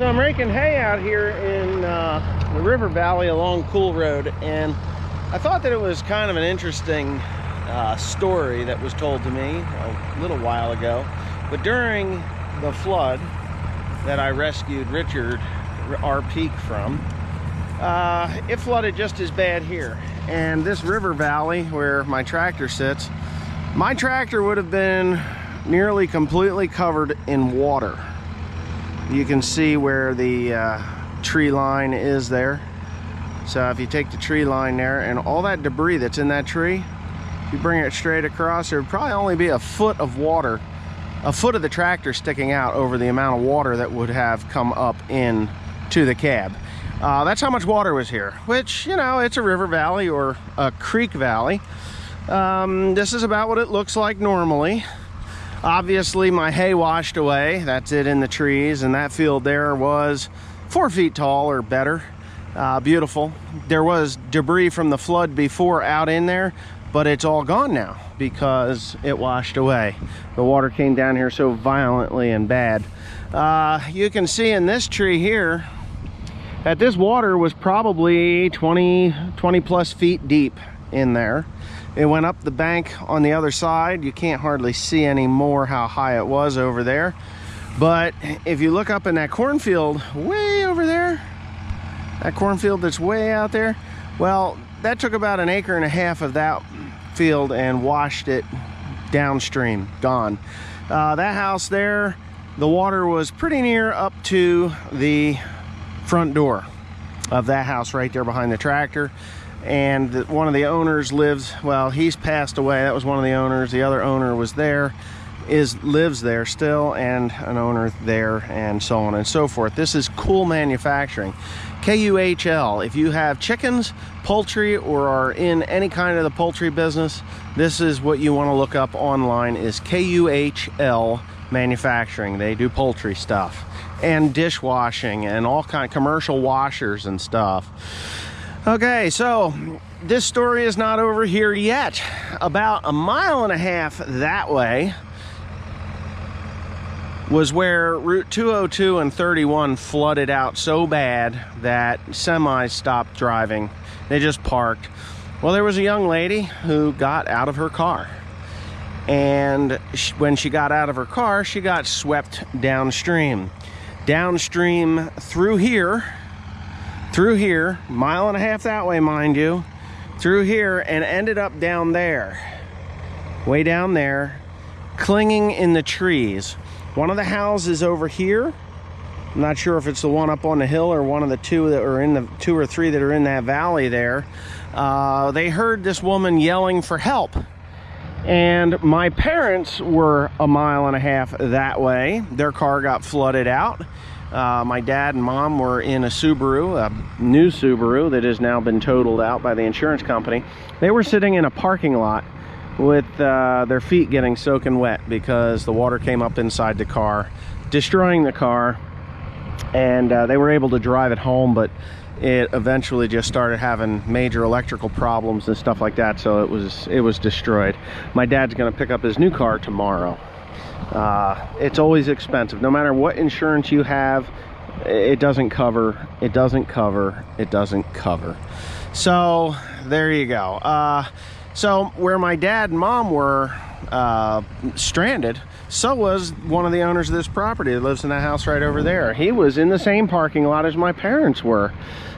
So I'm raking hay out here in the river valley along Cool Road, and I thought that it was kind of an interesting story that was told to me a little while ago. But during the flood that I rescued Richard R. Peak from, it flooded just as bad here. And this river valley where my tractor sits, my tractor would have been nearly completely covered in water. You can see where the tree line is there. So if you take the tree line there and all that debris that's in that tree, if you bring it straight across, there would probably only be a foot of water, a foot of the tractor sticking out over the amount of water that would have come up in to the cab. That's how much water was here, which, you know, it's a river valley or a creek valley. This is about what it looks like normally. Obviously my hay washed away, that's it in the trees, and that field there was 4 feet tall or better. Beautiful. There was debris from the flood before out in there, but it's all gone now because it washed away. The water came down here so violently and bad. You can see in this tree here that this water was probably 20 plus feet deep in there. It went up the bank on the other side. You can't hardly see anymore how high it was over there. But if you look up in that cornfield way over there, that cornfield that's way out there, well, that took about 1.5 acres of that field and washed it downstream, gone. That house there, the water was pretty near up to the front door of that house right there behind the tractor. And one of the owners lives, well, he's passed away. That was one of the owners. The other owner was there, lives there still, and an owner there, and so on and so forth. This is Kuhl Manufacturing, K-U-H-L. If you have chickens, poultry, or are in any kind of the poultry business, this is what you want to look up online, is K-U-H-L Manufacturing. They do poultry stuff and dishwashing and all kind of commercial washers and stuff. Okay, so this story is not over here yet. About 1.5 miles that way was where Route 202 and 31 flooded out so bad that semis stopped driving. They just parked. Well, there was a young lady who got out of her car. And when she got out of her car, she got swept downstream. Downstream through here, 1.5 miles that way, mind you, through here, and ended up down there, way down there, clinging in the trees. One of the houses over here, I'm not sure if it's the one up on the hill or one of the two that are in the 2 or 3 that are in that valley there. They heard this woman yelling for help. And my parents were 1.5 miles that way. Their car got flooded out. My dad and mom were in a Subaru, a new Subaru that has now been totaled out by the insurance company. They were sitting in a parking lot with their feet getting soaking wet because the water came up inside the car, destroying the car. And they were able to drive it home, but it eventually just started having major electrical problems and stuff like that, so it was destroyed. My dad's gonna pick up his new car tomorrow. It's always expensive. No matter what insurance you have, it doesn't cover, it doesn't cover, it doesn't cover. So there you go. So where my dad and mom were stranded, so was one of the owners of this property that lives in that house right over there. He was in the same parking lot as my parents were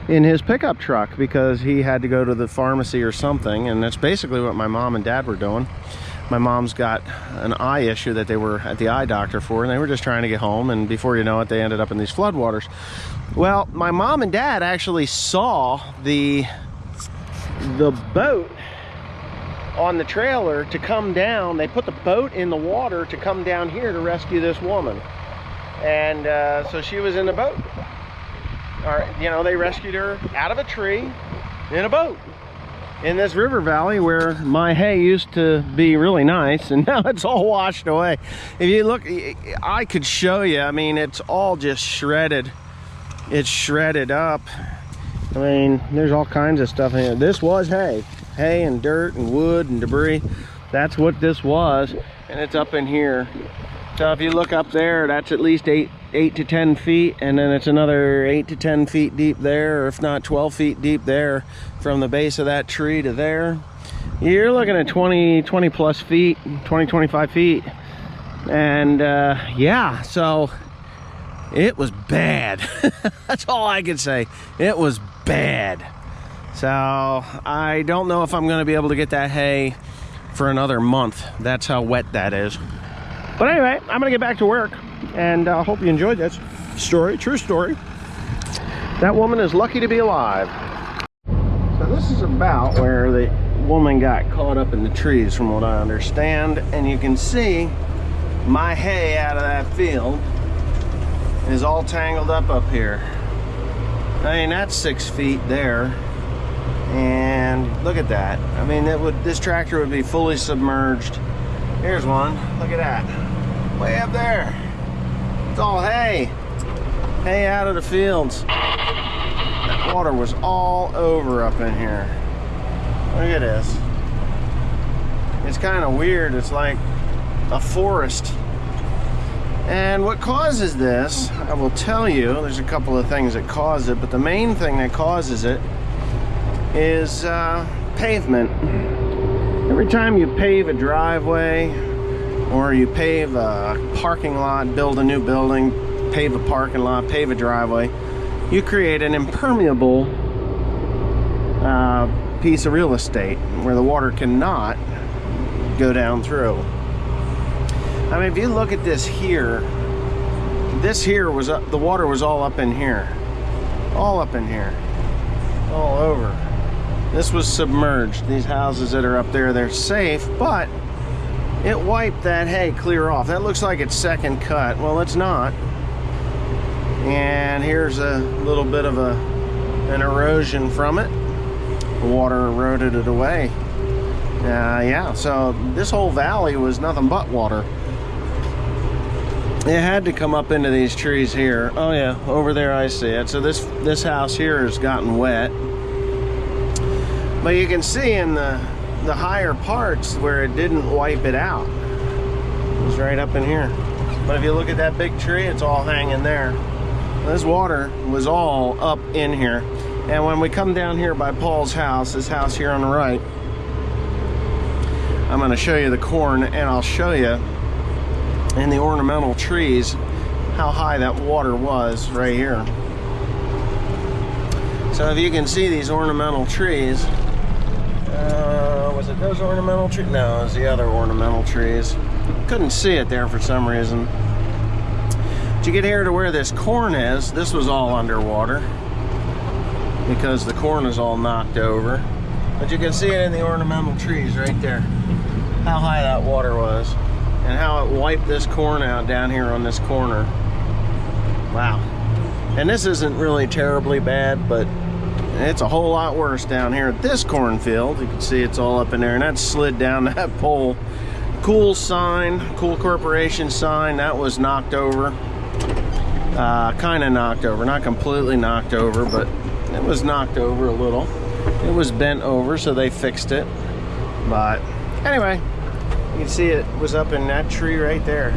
in his pickup truck because he had to go to the pharmacy or something, and that's basically what my mom and dad were doing. My mom's got an eye issue that they were at the eye doctor for, and they were just trying to get home, and before you know it, they ended up in these floodwaters. Well, my mom and dad actually saw the boat on the trailer to come down. They put the boat in the water to come down here to rescue this woman. And so she was in the boat. Or, you know, they rescued her out of a tree in a boat in this river valley where my hay used to be really nice, and now it's all washed away. If you look, I could show you. I mean, it's all just shredded. It's shredded up. I mean, there's all kinds of stuff in here. This was hay and dirt and wood and debris. That's what this was, and it's up in here. So if you look up there, that's at least 8 to 10 feet, and then it's another 8 to 10 feet deep there, or if not 12 feet deep there, from the base of that tree to there. You're looking at 20 plus feet, 25 feet. And yeah, so it was bad. That's all I can say. It was bad. So I don't know if I'm going to be able to get that hay for another month. That's how wet that is. But anyway, I'm going to get back to work, and I hope you enjoyed that story. True story. That woman is lucky to be alive. So this is about where the woman got caught up in the trees, from what I understand, and you can see my hay out of that field is all tangled up here. I mean, that's 6 feet there, and look at that. I mean, this tractor would be fully submerged. Here's one. Look at that, way up there. It's all hay out of the fields. That water was all over up in here. Look at this. It's kind of weird. It's like a forest. And what causes this, I will tell you, there's a couple of things that cause it, but the main thing that causes it is pavement. Every time you pave a driveway, or you pave a parking lot, build a new building, pave a parking lot, pave a driveway, you create an impermeable piece of real estate where the water cannot go down through. I mean, if you look at this here was up, the water was all up in here, all over. This was submerged. These houses that are up there, they're safe, but it wiped that hay clear off. That looks like it's second cut. Well, it's not. And here's a little bit of an erosion from it. The water eroded it away. Yeah, so this whole valley was nothing but water. It had to come up into these trees here. Oh yeah, over there I see it. So this house here has gotten wet. But you can see in the higher parts where it didn't wipe it out. It was right up in here. But if you look at that big tree, it's all hanging there. This water was all up in here. And when we come down here by Paul's house, this house here on the right, I'm going to show you the corn, and I'll show you in the ornamental trees how high that water was right here. So if you can see these ornamental trees, was it those ornamental trees? No, it was the other ornamental trees. Couldn't see it there for some reason. To get here to where this corn is, this was all underwater because the corn is all knocked over. But you can see it in the ornamental trees right there, how high that water was and how it wiped this corn out down here on this corner. Wow. And this isn't really terribly bad, but it's a whole lot worse down here at this cornfield. You can see it's all up in there, and that slid down that pole. Cool sign, Cool Corporation sign, that was knocked over. Kind of knocked over, not completely knocked over, but it was knocked over a little. It was bent over, so they fixed it. But anyway, you can see it was up in that tree right there.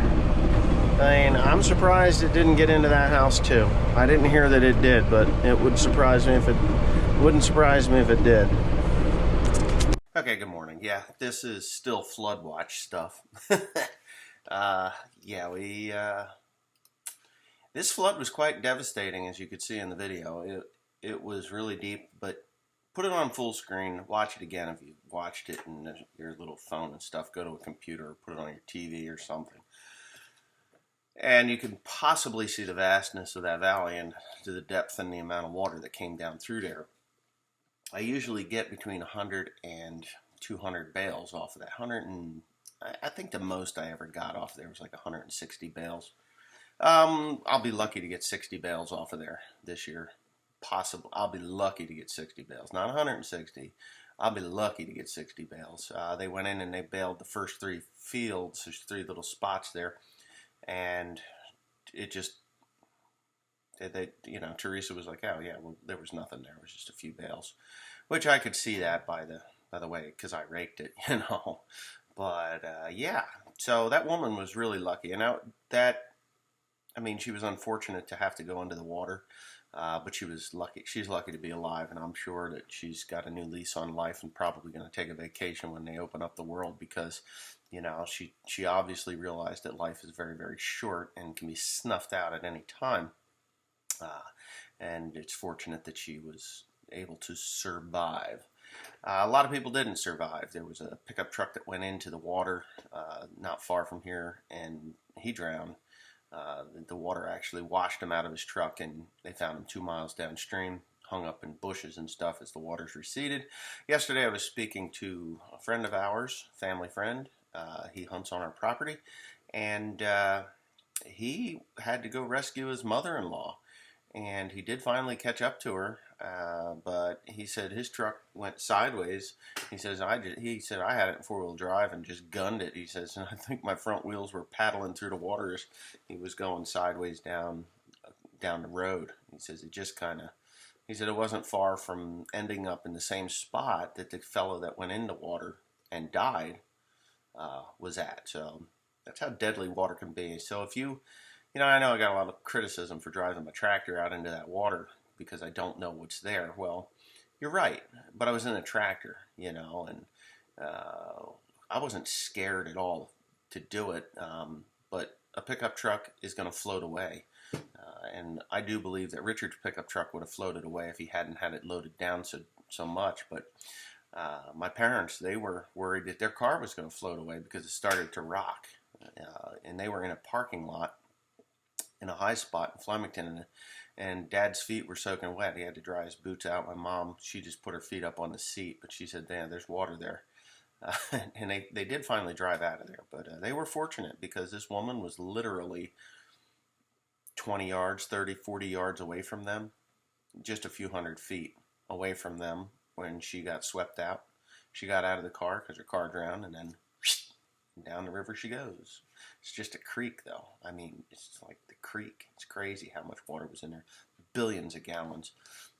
I mean, I'm surprised it didn't get into that house too. I didn't hear that it did, but it would surprise me if it wouldn't surprise me if it did. Okay, good morning. Yeah, this is still flood watch stuff. Yeah, this flood was quite devastating, as you could see in the video. It was really deep, but put it on full screen, watch it again if you watched it in your little phone and stuff. Go to a computer or put it on your TV or something. And you can possibly see the vastness of that valley and to the depth and the amount of water that came down through there. I usually get between 100 and 200 bales off of that. I think the most I ever got off there was like 160 bales. I'll be lucky to get 60 bales off of there this year. Possible. I'll be lucky to get 60 bales, not 160. I'll be lucky to get 60 bales. They went in and they baled the first 3 fields. There's 3 little spots there. And it just, you know, Teresa was like, oh yeah, well, there was nothing there. It was just a few bales, which I could see that by the way, because I raked it, you know. But yeah, so that woman was really lucky. And now that I mean, she was unfortunate to have to go into the water, but she was lucky. She's lucky to be alive, and I'm sure that she's got a new lease on life and probably going to take a vacation when they open up the world because, she obviously realized that life is very, very short and can be snuffed out at any time. Uh, and it's fortunate that she was able to survive. A lot of people didn't survive. There was a pickup truck that went into the water not far from here, and he drowned. The water actually washed him out of his truck, and they found him 2 miles downstream, hung up in bushes and stuff as the waters receded. Yesterday, I was speaking to a friend of ours, family friend. He hunts on our property, and he had to go rescue his mother-in-law. And he did finally catch up to her, but he said his truck went sideways. He said I had it in four-wheel drive and just gunned it. He says, and I think my front wheels were paddling through the water as he was going sideways down the road. He says it just kind of. He said it wasn't far from ending up in the same spot that the fellow that went in the water and died was at. So that's how deadly water can be. So if I know I got a lot of criticism for driving my tractor out into that water because I don't know what's there. Well, you're right, but I was in a tractor, and I wasn't scared at all to do it. But a pickup truck is going to float away. And I do believe that Richard's pickup truck would have floated away if he hadn't had it loaded down so much. But my parents, they were worried that their car was going to float away because it started to rock. And they were in a parking lot in a high spot in Flemington, and Dad's feet were soaking wet. He had to dry his boots out. My mom, she just put her feet up on the seat, but she said, "Dad, there's water there." And they did finally drive out of there, but they were fortunate because this woman was literally 20 yards, 30, 40 yards away from them, just a few hundred feet away from them when she got swept out. She got out of the car because her car drowned, and then down the river she goes. It's just a creek, though. I mean, it's like the creek. It's crazy how much water was in there. Billions of gallons.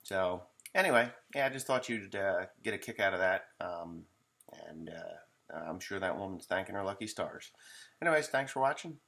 So, anyway, yeah, I just thought you'd get a kick out of that. And I'm sure that woman's thanking her lucky stars. Anyways, thanks for watching.